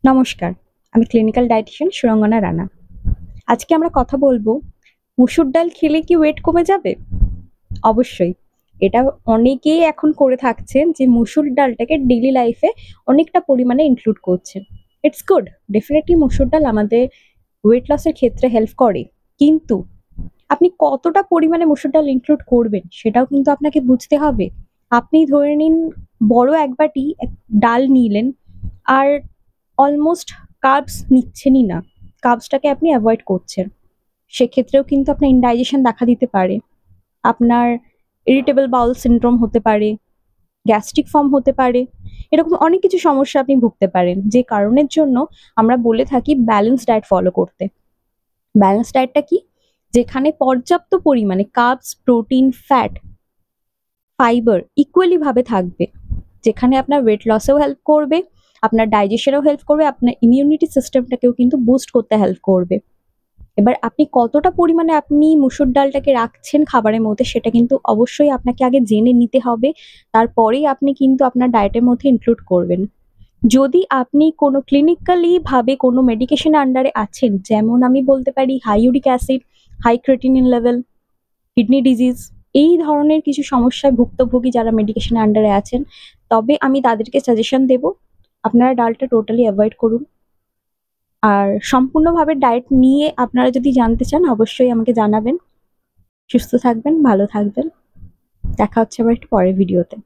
নমস্কার, আমি clinical dietician Surangana Rana. আজকে আমরা কথা বলবো, মুসুর ডাল খেলে কি ওয়েট কমে যাবে? অবশ্যই। এটা অনেকেই এখন করে থাকছেন যে মুসুর ডালটাকে ডেইলি লাইফে অনেকটা পরিমাণে ইনক্লুড করছেন। ইটস গুড, ডেফিনেটলি মুসুর ডাল আমাদের ওয়েট লসের ক্ষেত্রে হেল্প করে। কিন্তু আপনি কতটা পরিমাণে মুসুর ডাল ইনক্লুড করবেন সেটাও কিন্তু আপনাকে বুঝতে হবে। আপনি ধরে নিন বড় এক বাটি ডাল নিলেন, আর অলমোস্ট কার্বস নিচ্ছেনই না, কার্বসটাকে আপনি অ্যাভয়েড করছেন। সেক্ষেত্রেও কিন্তু আপনার ইনডাইজেশন দেখা দিতে পারে, আপনার ইরিটেবল বাউল সিনড্রোম হতে পারে, গ্যাস্ট্রিক ফর্ম হতে পারে, এরকম অনেক কিছু সমস্যা আপনি ভুগতে পারেন, যে কারণের জন্য আমরা বলে থাকি ব্যালেন্স ডায়েট ফলো করতে। ব্যালেন্স ডায়েটটা কি? যেখানে পর্যাপ্ত পরিমাণে carbs, protein, fat, fibre equally ভাবে থাকবে, যেখানে আপনার ওয়েট লসেও হেল্প করবে, আপনার ডাইজেশনেও হেল্প করবে, আপনার ইমিউনিটি সিস্টেমটাকেও কিন্তু বুস্ট করতে হেল্প করবে। এবার আপনি কতটা পরিমাণে আপনি মুসুর ডালটাকে রাখছেন খাবারের মধ্যে সেটা কিন্তু অবশ্যই আপনাকে আগে জেনে নিতে হবে, তারপরেই আপনি কিন্তু আপনার ডায়েটের মধ্যে ইনক্লুড করবেন। যদি আপনি কোনো ক্লিনিক্যালি ভাবে কোনো মেডিকেশন আন্ডারে আছেন, যেমন আমি বলতে পারি high uric acid, high creatinine level, kidney disease, এই ধরনের কিছু সমস্যায় ভুক্তভোগী যারা মেডিকেশনের আন্ডারে আছেন, তবে আমি তাদেরকে সাজেশন দেব আপনারা ডালটা টোটালি অ্যাভয়েড করুন। আর সম্পূর্ণভাবে ডায়েট নিয়ে আপনারা যদি জানতে চান অবশ্যই আমাকে জানাবেন। সুস্থ থাকবেন, ভালো থাকবেন। দেখা হচ্ছে আবার একটু পরের ভিডিওতে।